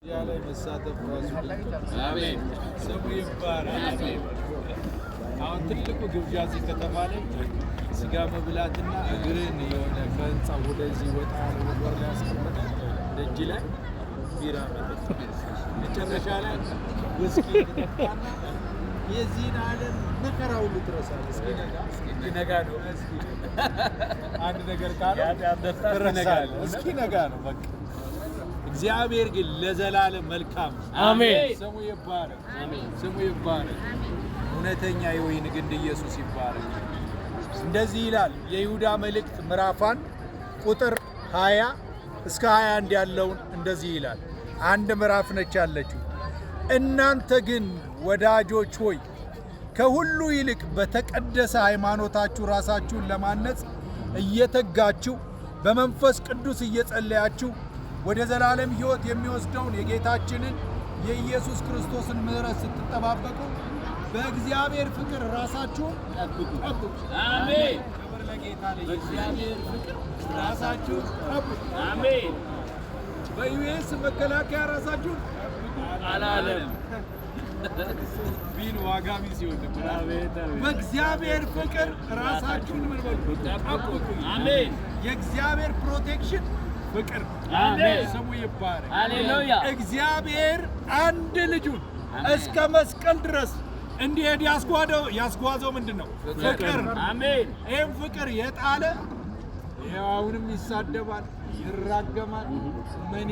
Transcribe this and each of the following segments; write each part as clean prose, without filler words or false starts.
ያለ መሳተፍ ራሱ አሜን ስሙ ይባረክ አሜን። አሁን ትልቁ ግብዣ እዚህ ከተማ ላይ ስጋ መብላትና እግርን የሆነ ከህንፃ ወደዚህ ወጣ ወር ላይ አስቀምጠ ደጅ ላይ ቢራ መጠጥ መጨረሻ ላይ ውስኪ ተጠጣና የዚህን ዓለም መከራ ሁሉ ትረሳለህ። እስኪ ነጋ ነው እስኪ አንድ ነገር ካለ ትረሳለህ። እስኪ ነጋ ነው በቃ። እግዚአብሔር ግን ለዘላለም መልካም አሜን። ስሙ ይባረክ አሜን። ስሙ ይባረክ። እውነተኛ የወይን ግንድ ኢየሱስ ይባረክ። እንደዚህ ይላል የይሁዳ መልእክት ምዕራፍ 1 ቁጥር 20 እስከ 21 ያለውን እንደዚህ ይላል። አንድ ምዕራፍ ነች ያለችው። እናንተ ግን ወዳጆች ሆይ ከሁሉ ይልቅ በተቀደሰ ሃይማኖታችሁ ራሳችሁን ለማነጽ እየተጋችሁ በመንፈስ ቅዱስ እየጸለያችሁ ወደ ዘላለም ሕይወት የሚወስደውን የጌታችንን የኢየሱስ ክርስቶስን ምሕረት ስትጠባበቁ በእግዚአብሔር ፍቅር ራሳችሁን ጠብቁ። አሜን። ክብር ለጌታ በእግዚአብሔር ፍቅር ራሳችሁን ጠብቁ። አሜን። በዩኤስ መከላከያ ራሳችሁን አላለም ቢል ዋጋሚ ሲሆን በእግዚአብሔር ፍቅር ራሳችሁን ምን በሉ ጠብቁ። አሜን። የእግዚአብሔር ፕሮቴክሽን ፍቅር አሜን። ስሙ ይባረክ ሃሌሉያ። እግዚአብሔር አንድ ልጁን እስከ መስቀል ድረስ እንዲሄድ ያስጓዘው ምንድነው? ፍቅር። አሜን። ይሄን ፍቅር የጣለ አሁንም ይሳደባል፣ ይራገማል፣ ምን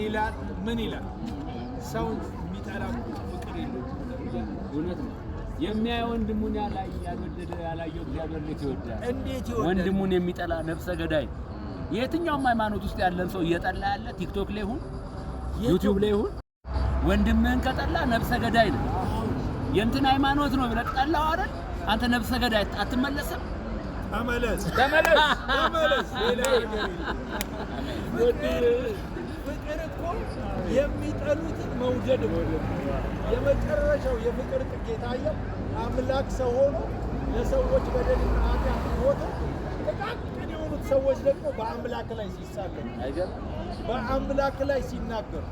ይላል? ሰውን የሚጠላ ፍቅር የለውም። እውነት ነው። የሚያየው ወንድሙን ያልወደደ ያላየው እግዚአብሔር እንዴት ይወዳል? እንዴት ይወዳል? ወንድሙን የሚጠላ ነፍሰ ገዳይ። የትኛውም ሃይማኖት ውስጥ ያለን ሰው እየጠላ ያለ ቲክቶክ ላይ ይሁን ዩቲዩብ ላይ ይሁን ወንድምህን ከጠላ ነፍሰ ገዳይ ነው። የእንትን ሃይማኖት ነው ብለህ ጠላው አይደል? አንተ ነፍሰ ገዳይ አትመለስም? ተመለስ። ሌላ ፍቅር እኮ የሚጠሉትን መውደድ ነው። የመጨረሻው የፍቅር ጥግ የታየው አምላክ ሰው ሆኖ ለሰዎች በደልና ኃጢአት ሞቶ ጥቃቅን የሆኑት ሰዎች ደግሞ በአምላክ ላይ ሲሳለሙ በአምላክ ላይ ሲናገሩ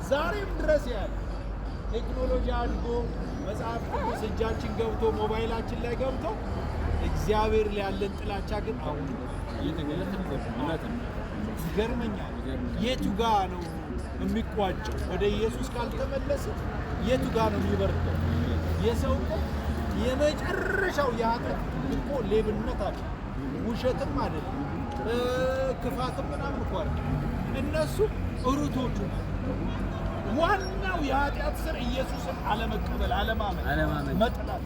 ዛሬም ድረስ ያለ ቴክኖሎጂ አድጎ መጽሐፍ ቅዱስ እጃችን ገብቶ ሞባይላችን ላይ ገብቶ እግዚአብሔር ላይ ያለን ጥላቻ ግን አሁን ይገርመኛል። የቱ ጋ ነው የሚቋጨው? ወደ ኢየሱስ ካልተመለሰ የቱ ጋ ነው የሚበርደው? የሰው እኮ የመጨረሻው የኃጢአት እኮ ሌብነት አለ፣ ውሸትም አይደለም፣ ክፋትም ምናምን እኮ አይደለም። እነሱ እሩቶቹ ዋናው የኃጢአት ስር ኢየሱስን አለመቀበል፣ አለማመን፣ መጥላት።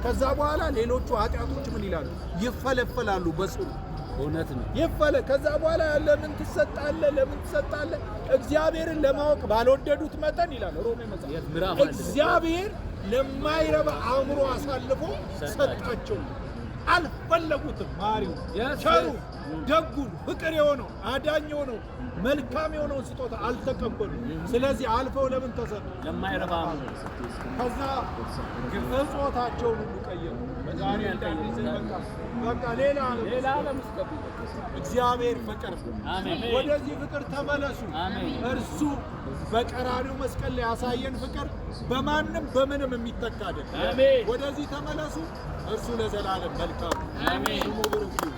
ከዛ በኋላ ሌሎቹ ኃጢአቶች ምን ይላሉ? ይፈለፈላሉ በስሩ። እውነት ነው። ከዛ በኋላ ለምን ትሰጣለህ? እግዚአብሔርን ለማወቅ ባልወደዱት መጠን ይላል ሮሜ መጽሐፍ። እግዚአብሔር ለማይረባ አእምሮ አሳልፎ ሰጣቸው። አልፈለጉትም። ማሪው ቸሩ ደጉን ፍቅር የሆነው አዳኝ የሆነው መልካም የሆነውን ስጦታ አልተቀበሉም። ስለዚህ አልፈው ለምን ተሰጡ? ለማይረባ ከዛ ግፍጾታቸውን ሁሉ ቀየሩ። በቃ ሌላ ዓለም እስከቡ። እግዚአብሔር ፍቅር ነው። ወደዚህ ፍቅር ተመለሱ። እርሱ በቀራንዮው መስቀል ላይ ያሳየን ፍቅር በማንም በምንም የሚተካ አይደለም። ወደዚህ ተመለሱ። እርሱ ለዘላለም መልካም ነው። ስሙ ብሩክ ይሁን።